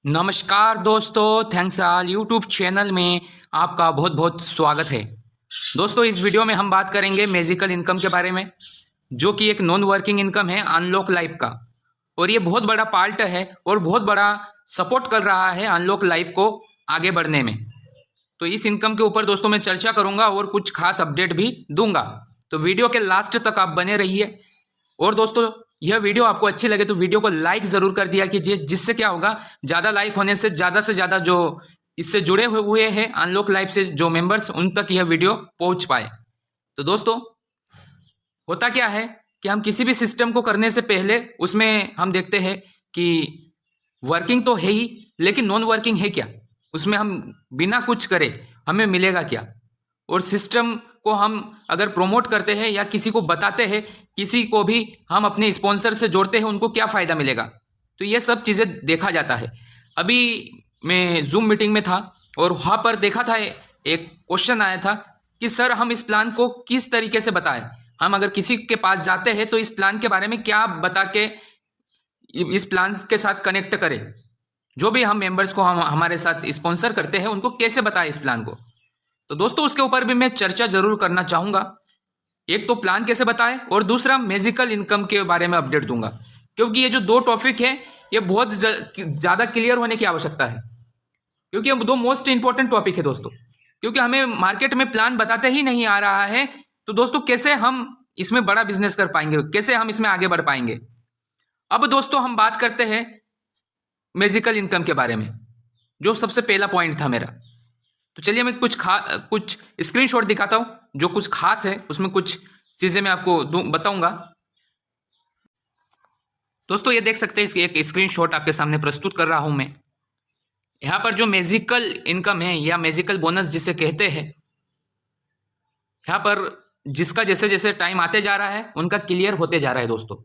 नमस्कार दोस्तों, thanks all YouTube channel में आपका बहुत बहुत स्वागत है। दोस्तों, इस वीडियो में हम बात करेंगे मैजिकल इनकम के बारे में, जो कि एक नॉन वर्किंग इनकम है अनलॉक लाइफ का। और ये बहुत बड़ा पार्ट है और बहुत बड़ा सपोर्ट कर रहा है अनलॉक लाइफ को आगे बढ़ने में। तो इस इनकम के ऊपर दोस्तों मैं चर्चा करूंगा और कुछ खास अपडेट भी दूंगा। तो वीडियो के लास्ट तक आप बने रहिए। और दोस्तों, यह वीडियो आपको अच्छी लगे तो वीडियो को लाइक जरूर कर दिया कीजिए, जिससे क्या होगा, ज़्यादा लाइक होने से ज़्यादा जो इससे जुड़े हुए हैं अनलॉक लाइफ से जो मेंबर्स, उन तक यह वीडियो पहुंच पाए। तो दोस्तों, होता क्या है कि हम किसी भी सिस्टम को करने से पहले उसमें हम देखते हैं कि वर्किंग तो है ही, लेकिन नॉन वर्किंग है क्या, उसमें हम बिना कुछ करे हमें मिलेगा क्या। और सिस्टम को हम अगर प्रमोट करते हैं या किसी को बताते हैं, किसी को भी हम अपने स्पॉन्सर से जोड़ते हैं, उनको क्या फ़ायदा मिलेगा। तो ये सब चीज़ें देखा जाता है। अभी मैं जूम मीटिंग में था और वहाँ पर देखा था, एक क्वेश्चन आया था कि सर, हम इस प्लान को किस तरीके से बताएं। हम अगर किसी के पास जाते हैं तो इस प्लान के बारे में क्या बता के इस प्लान के साथ कनेक्ट करें। जो भी हम मेंबर्स को हम हमारे साथ स्पॉन्सर करते हैं, उनको कैसे बताएं इस प्लान को। तो दोस्तों, उसके ऊपर भी मैं चर्चा जरूर करना चाहूँगा। एक तो प्लान कैसे बताएं और दूसरा मैजिकल इनकम के बारे में अपडेट दूंगा, क्योंकि ये जो दो टॉपिक है ये बहुत ज़्यादा क्लियर होने की आवश्यकता है, क्योंकि ये दो मोस्ट इंपॉर्टेंट टॉपिक है दोस्तों। क्योंकि हमें मार्केट में प्लान बताते ही नहीं आ रहा है, तो दोस्तों कैसे हम इसमें बड़ा बिजनेस कर पाएंगे, कैसे हम इसमें आगे बढ़ पाएंगे। अब दोस्तों, हम बात करते हैं मैजिकल इनकम के बारे में, जो सबसे पहला पॉइंट था मेरा। तो चलिए मैं कुछ स्क्रीनशॉट दिखाता हूं, जो कुछ खास है उसमें कुछ चीजें मैं आपको बताऊंगा। दोस्तों, ये देख सकते हैं, इसकी एक स्क्रीनशॉट आपके सामने प्रस्तुत कर रहा हूं मैं। यहां पर जो मैजिकल इनकम है या मैजिकल बोनस जिसे कहते हैं, यहां पर जिसका जैसे जैसे टाइम आते जा रहा है उनका क्लियर होते जा रहा है दोस्तों।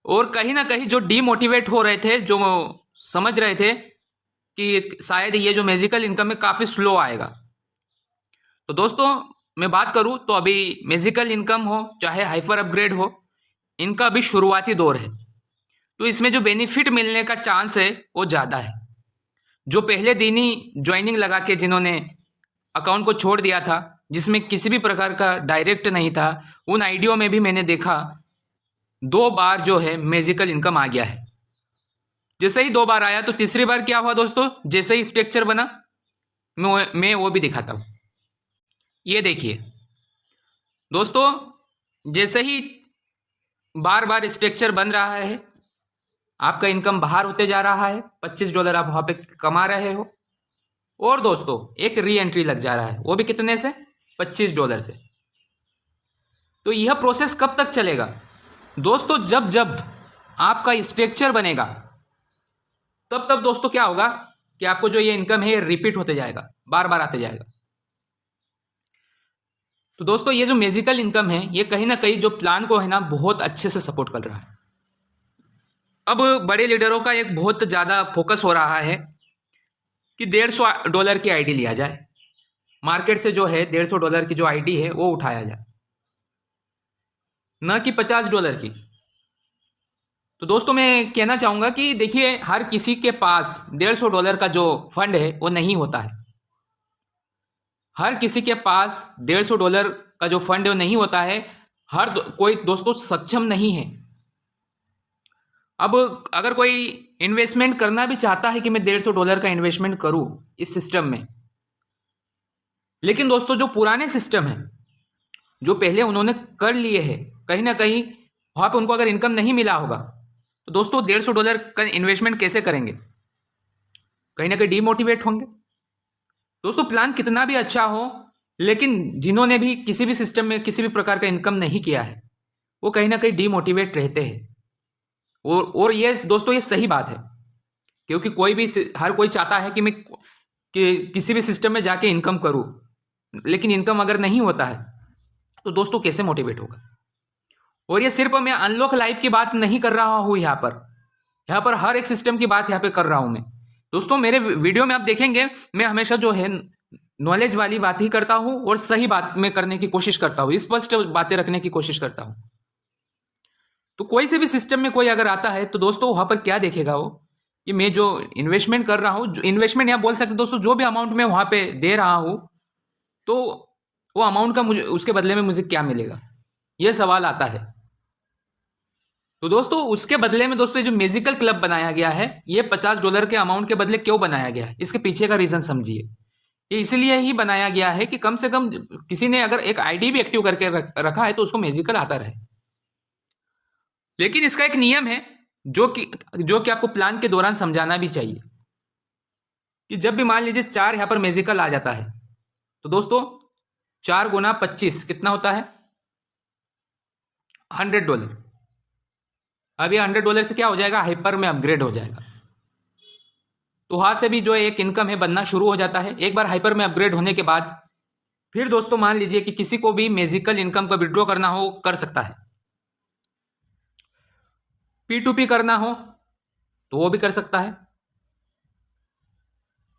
और कहीं ना कहीं जो डीमोटिवेट हो रहे थे, जो समझ रहे थे कि शायद ये जो मैजिकल इनकम है काफ़ी स्लो आएगा, तो दोस्तों मैं बात करूं तो अभी मैजिकल इनकम हो चाहे हाइपर अपग्रेड हो, इनका अभी शुरुआती दौर है। तो इसमें जो बेनिफिट मिलने का चांस है वो ज़्यादा है। जो पहले दिन ही ज्वाइनिंग लगा के जिन्होंने अकाउंट को छोड़ दिया था, जिसमें किसी भी प्रकार का डायरेक्ट नहीं था, उन आईडियो में भी मैंने देखा 2 बार जो है मैजिकल इनकम आ गया है। जैसे ही 2 बार आया तो तीसरी बार क्या हुआ दोस्तों, जैसे ही स्ट्रक्चर बना, मैं वो भी दिखाता हूं। ये देखिए दोस्तों, जैसे ही बार बार स्ट्रक्चर बन रहा है, आपका इनकम बाहर होते जा रहा है, $25 आप वहां पे कमा रहे हो। और दोस्तों, एक री एंट्री लग जा रहा है, वो भी कितने से, $25 से। तो यह प्रोसेस कब तक चलेगा दोस्तों, जब जब आपका स्ट्रक्चर बनेगा, तब तब दोस्तों क्या होगा कि आपको जो ये इनकम है ये रिपीट होते जाएगा, बार बार आते जाएगा। तो दोस्तों, ये जो मैजिकल इनकम है ये कहीं ना कहीं जो प्लान को है ना बहुत अच्छे से सपोर्ट कर रहा है। अब बड़े लीडरों का एक बहुत ज़्यादा फोकस हो रहा है कि $150 की आईडी लिया जाए, मार्केट से जो है $150 की जो आईडी है वो उठाया जाए, न कि $50 की। तो दोस्तों, मैं कहना चाहूँगा कि देखिए, हर किसी के पास $150 का जो फंड है वो नहीं होता है। हर किसी के पास $150 का जो फंड है वो नहीं होता है। हर कोई दोस्तों सक्षम नहीं है। अब अगर कोई इन्वेस्टमेंट करना भी चाहता है कि मैं $150 का इन्वेस्टमेंट करूं इस सिस्टम में, लेकिन दोस्तों जो पुराने सिस्टम है, जो पहले उन्होंने कर लिए हैं, कहीं ना कहीं वहां पे उनको अगर इनकम नहीं मिला होगा, तो दोस्तों $150 का इन्वेस्टमेंट कैसे करेंगे, कहीं ना कहीं डीमोटिवेट होंगे। दोस्तों, प्लान कितना भी अच्छा हो, लेकिन जिन्होंने भी किसी भी सिस्टम में किसी भी प्रकार का इनकम नहीं किया है, वो कहीं ना कहीं डीमोटिवेट रहते हैं। और ये दोस्तों ये सही बात है, क्योंकि हर कोई चाहता है कि किसी भी सिस्टम में जाके इनकम करूं, लेकिन इनकम अगर नहीं होता है तो दोस्तों कैसे मोटिवेट होगा। और ये सिर्फ मैं अनलॉक लाइफ की बात नहीं कर रहा हूं, यहाँ पर हर एक सिस्टम की बात यहाँ पे कर रहा हूं मैं। दोस्तों, मेरे वीडियो में आप देखेंगे मैं हमेशा जो है नॉलेज वाली बात ही करता हूं और सही बात में करने की कोशिश करता हूं, स्पष्ट बातें रखने की कोशिश करता हूं। तो कोई से भी सिस्टम में कोई अगर आता है तो दोस्तों वहां पर क्या देखेगा वो, कि मैं जो इन्वेस्टमेंट कर रहा हूँ, जो इन्वेस्टमेंट यहाँ बोल सकते दोस्तों, जो भी अमाउंट मैं वहाँ पे दे रहा हूँ, तो वो अमाउंट का मुझे उसके बदले में मुझे क्या मिलेगा, ये सवाल आता है। तो दोस्तों उसके बदले में दोस्तों ये जो मैजिकल क्लब बनाया गया है, ये $50 के अमाउंट के बदले क्यों बनाया गया है, इसके पीछे का रीजन समझिए। ये इसलिए ही बनाया गया है कि कम से कम किसी ने अगर एक आईडी भी एक्टिव करके रखा है तो उसको मैजिकल आता रहे। लेकिन इसका एक नियम है जो कि आपको प्लान के दौरान समझाना भी चाहिए कि जब भी मान लीजिए 4 यहां पर मैजिकल आ जाता है, तो दोस्तों 4 गुना 25 कितना होता है, $100। अब ये $100 से क्या हो जाएगा, हाइपर में अपग्रेड हो जाएगा। तो वहां से भी जो एक इनकम है बनना शुरू हो जाता है। एक बार हाइपर में अपग्रेड होने के बाद फिर दोस्तों मान लीजिए कि किसी को भी मैजिकल इनकम का विड्रॉ करना हो, कर सकता है। P2P करना हो तो वो भी कर सकता है।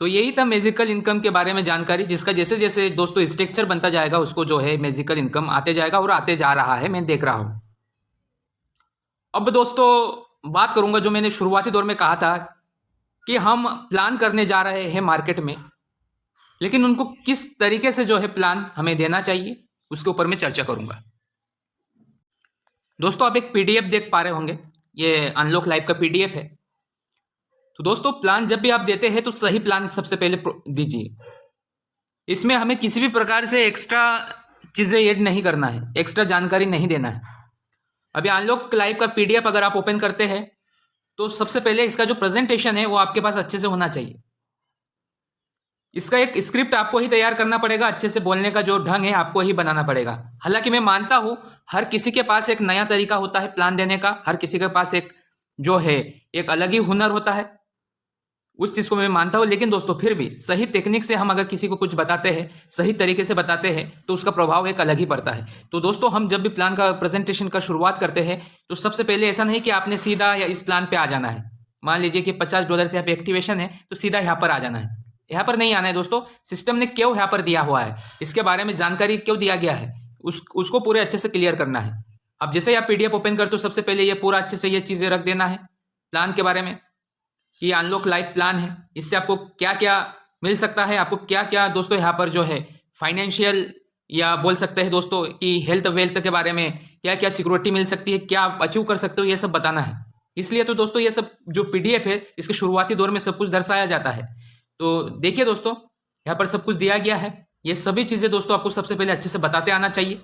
तो यही था मैजिकल इनकम के बारे में जानकारी, जिसका जैसे जैसे दोस्तों स्ट्रक्चर बनता जाएगा उसको जो है मैजिकल इनकम आते जाएगा और आते जा रहा है, मैं देख रहा हूं। अब दोस्तों बात करूंगा जो मैंने शुरुआती दौर में कहा था कि हम प्लान करने जा रहे हैं मार्केट में, लेकिन उनको किस तरीके से जो है प्लान हमें देना चाहिए उसके ऊपर मैं चर्चा करूंगा। दोस्तों आप एक पीडीएफ देख पा रहे होंगे, ये अनलॉक लाइव का पीडीएफ है। तो दोस्तों प्लान जब भी आप देते हैं तो सही प्लान सबसे पहले दीजिए। इसमें हमें किसी भी प्रकार से एक्स्ट्रा चीज़ें ऐड नहीं करना है, एक्स्ट्रा जानकारी नहीं देना है। अभी अनलॉक लाइव का पीडीएफ अगर आप ओपन करते हैं तो सबसे पहले इसका जो प्रेजेंटेशन है वो आपके पास अच्छे से होना चाहिए। इसका एक स्क्रिप्ट आपको ही तैयार करना पड़ेगा, अच्छे से बोलने का जो ढंग है आपको ही बनाना पड़ेगा। हालांकि मैं मानता हूं हर किसी के पास एक नया तरीका होता है प्लान देने का, हर किसी के पास एक जो है एक अलग ही हुनर होता है, उस चीज को मैं मानता हूं। लेकिन दोस्तों फिर भी सही टेक्निक से हम अगर किसी को कुछ बताते हैं, सही तरीके से बताते हैं, तो उसका प्रभाव एक अलग ही पड़ता है। तो दोस्तों हम जब भी प्लान का प्रेजेंटेशन का शुरुआत करते हैं तो सबसे पहले ऐसा नहीं कि आपने सीधा या इस प्लान पे आ जाना है। मान लीजिए कि $50 से यहाँ पे एक्टिवेशन है तो सीधा यहाँ पर आ जाना है, यहाँ पर नहीं आना है। दोस्तों सिस्टम ने क्यों यहाँ पर दिया हुआ है, इसके बारे में जानकारी क्यों दिया गया है, उसको पूरे अच्छे से क्लियर करना है। अब जैसे ही आप पीडीएफ ओपन करते हो सबसे पहले ये पूरा अच्छे से ये चीजें रख देना है प्लान के बारे में। ये अनलॉक लाइव प्लान है, इससे आपको क्या क्या मिल सकता है, आपको क्या क्या दोस्तों यहाँ पर जो है फाइनेंशियल या बोल सकते हैं दोस्तों कि हेल्थ वेल्थ के बारे में क्या क्या सिक्योरिटी मिल सकती है, क्या आप अचीव कर सकते हो, ये सब बताना है। इसलिए तो दोस्तों ये सब जो पीडीएफ है इसके शुरुआती दौर में सब कुछ दर्शाया जाता है। तो देखिए दोस्तों यहाँ पर सब कुछ दिया गया है। ये सभी चीजें दोस्तों आपको सबसे पहले अच्छे से बताते आना चाहिए।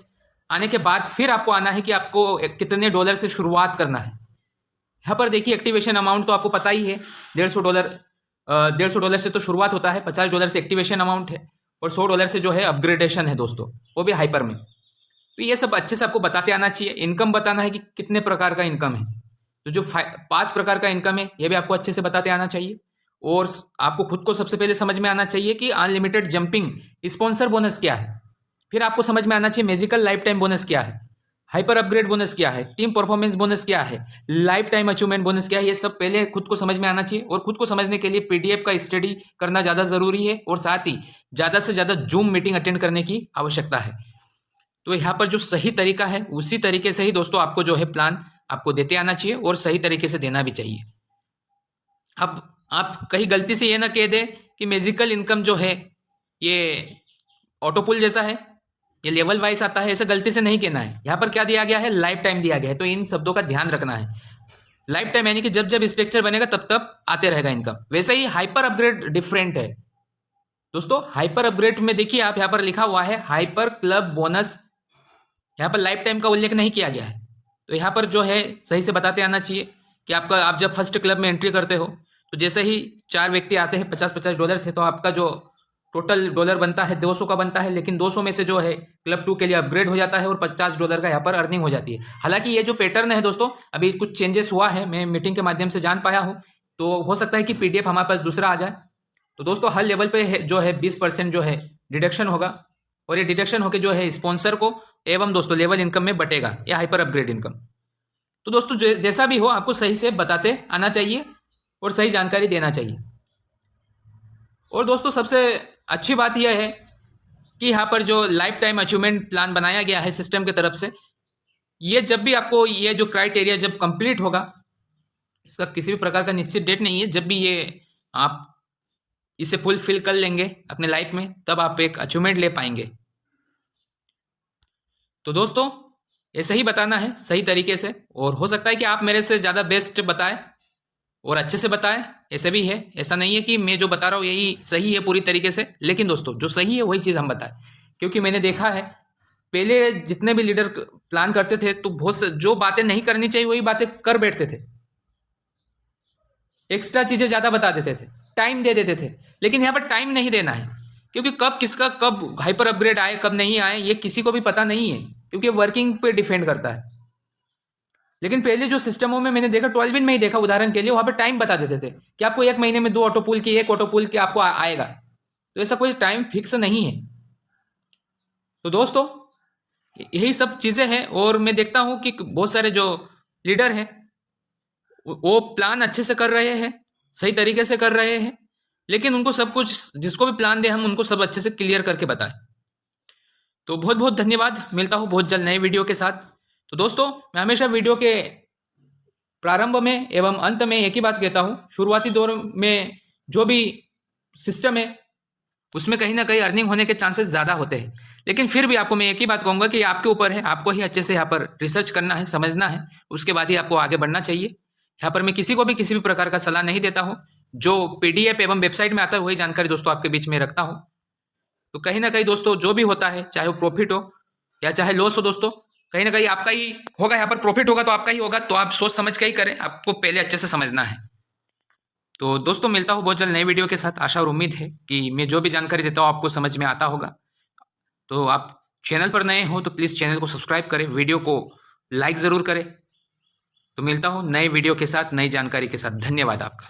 आने के बाद फिर आपको आना है कि आपको कितने डॉलर से शुरुआत करना है। यहाँ पर देखिए एक्टिवेशन अमाउंट तो आपको पता ही है, $150 से तो शुरुआत होता है, $50 से एक्टिवेशन अमाउंट है और $100 से जो है अपग्रेडेशन है दोस्तों, वो भी हाइपर में। तो ये सब अच्छे से आपको बताते आना चाहिए। इनकम बताना है कि कितने प्रकार का इनकम है, तो जो 5 प्रकार का इनकम है ये भी आपको अच्छे से बताते आना चाहिए। और आपको खुद को सबसे पहले समझ में आना चाहिए कि अनलिमिटेड जंपिंग स्पॉन्सर बोनस क्या है। फिर आपको समझ में आना चाहिए मैजिकल लाइफ टाइम बोनस क्या है, हाइपर अपग्रेड बोनस क्या है, टीम परफॉर्मेंस बोनस क्या है, लाइफ टाइम अचीवमेंट बोनस क्या है। ये सब पहले खुद को समझ में आना चाहिए और खुद को समझने के लिए पीडीएफ का स्टडी करना ज़्यादा जरूरी है और साथ ही ज़्यादा से ज़्यादा जूम मीटिंग अटेंड करने की आवश्यकता है। तो यहाँ पर जो सही तरीका है उसी तरीके से ही दोस्तों आपको जो है प्लान आपको देते आना चाहिए और सही तरीके से देना भी चाहिए। अब आप कहीं गलती से ये ना कह दे कि मैजिकल इनकम जो है ये ऑटोपुल जैसा है, ये लेवल वाइज आता है, ऐसे गलती से नहीं कहना है। यहाँ पर क्या दिया गया है, लाइफ टाइम दिया गया है। तो इन शब्दों का ध्यान रखना है। लाइफ टाइम यानी कि जब जब स्ट्रक्चर बनेगा तब तब आते रहेगा इनकम। वैसे ही हाइपर अपग्रेड डिफरेंट है दोस्तों। हाइपर अपग्रेड में देखिए आप यहाँ पर लिखा हुआ है हाइपर क्लब बोनस, यहाँ पर लाइफ टाइम का उल्लेख नहीं किया गया है। तो यहाँ पर जो है सही से बताते आना चाहिए कि आप जब फर्स्ट क्लब में एंट्री करते हो तो जैसे ही 4 व्यक्ति आते हैं $50 से, तो आपका जो टोटल डॉलर बनता है 200 का बनता है। लेकिन 200 में से जो है क्लब 2 के लिए अपग्रेड हो जाता है और $50 का यहाँ पर अर्निंग हो जाती है। हालांकि ये जो पैटर्न है दोस्तों अभी कुछ चेंजेस हुआ है, मैं मीटिंग के माध्यम से जान पाया हूँ। तो हो सकता है कि पीडीएफ हमारे पास दूसरा आ जाए। तो दोस्तों हर लेवल पे जो है 20% जो है डिडक्शन होगा और ये डिडक्शन होकर जो है स्पॉन्सर को एवं दोस्तों लेवल इनकम में बटेगा, या हाइपर अपग्रेड इनकम। तो दोस्तों जैसा भी हो आपको सही से बताते आना चाहिए और सही जानकारी देना चाहिए। और दोस्तों सबसे अच्छी बात यह है कि यहाँ पर जो लाइफ टाइम अचीवमेंट प्लान बनाया गया है सिस्टम की तरफ से, ये जब भी आपको ये जो क्राइटेरिया जब कंप्लीट होगा, इसका किसी भी प्रकार का निश्चित डेट नहीं है। जब भी ये आप इसे फुलफिल कर लेंगे अपने लाइफ में, तब आप एक अचीवमेंट ले पाएंगे। तो दोस्तों ऐसे ही बताना है सही तरीके से, और हो सकता है कि आप मेरे से ज़्यादा बेस्ट बताएं और अच्छे से बताएं, ऐसे भी है। ऐसा नहीं है कि मैं जो बता रहा हूँ यही सही है पूरी तरीके से, लेकिन दोस्तों जो सही है वही चीज़ हम बताएं। क्योंकि मैंने देखा है पहले जितने भी लीडर प्लान करते थे तो बहुत जो बातें नहीं करनी चाहिए वही बातें कर बैठते थे, एक्स्ट्रा चीज़ें ज़्यादा बता देते थे, टाइम दे देते थे। लेकिन यहाँ पर टाइम नहीं देना है, क्योंकि कब किसका कब हाइपर अपग्रेड आए कब नहीं आए ये किसी को भी पता नहीं है, क्योंकि वर्किंग पे डिपेंड करता है। लेकिन पहले जो सिस्टमों में मैंने देखा, 12 दिन में ही देखा उदाहरण के लिए, वहां पर टाइम बता देते थे कि आपको 1 महीने में 2 ऑटो पुल की 1 ऑटो पुल की आपको आएगा। तो ऐसा कोई टाइम फिक्स नहीं है। तो दोस्तों यही सब चीज़ें हैं। और मैं देखता हूं कि बहुत सारे जो लीडर हैं वो प्लान अच्छे से कर रहे हैं, सही तरीके से कर रहे हैं, लेकिन उनको सब कुछ, जिसको भी प्लान दे हम उनको सब अच्छे से क्लियर करके बताएं। तो बहुत बहुत धन्यवाद, मिलता हूँ बहुत जल्द नए वीडियो के साथ। तो दोस्तों मैं हमेशा वीडियो के प्रारंभ में एवं अंत में एक ही बात कहता हूँ, शुरुआती दौर में जो भी सिस्टम है उसमें कहीं ना कहीं अर्निंग होने के चांसेस ज़्यादा होते हैं, लेकिन फिर भी आपको मैं एक ही बात कहूँगा कि आपके ऊपर है, आपको ही अच्छे से यहाँ पर रिसर्च करना है, समझना है, उसके बाद ही आपको आगे बढ़ना चाहिए। यहाँ पर मैं किसी को भी किसी भी प्रकार का सलाह नहीं देता हूँ, जो PDF एवं वेबसाइट में आता है वही जानकारी दोस्तों आपके बीच में रखता हूँ। तो कहीं ना कहीं दोस्तों जो भी होता है, चाहे वो प्रॉफिट हो या चाहे लॉस हो, दोस्तों कहीं ना कहीं आपका ही होगा। यहाँ पर प्रॉफिट होगा तो आपका ही होगा, तो आप सोच समझ के ही करें, आपको पहले अच्छे से समझना है। तो दोस्तों मिलता हूँ बहुत जल्द नए वीडियो के साथ। आशा और उम्मीद है कि मैं जो भी जानकारी देता हूँ आपको समझ में आता होगा। तो आप चैनल पर नए हो तो प्लीज़ चैनल को सब्सक्राइब करें, वीडियो को लाइक ज़रूर करें। तो मिलता हूँ नए वीडियो के साथ, नई जानकारी के साथ। धन्यवाद आपका।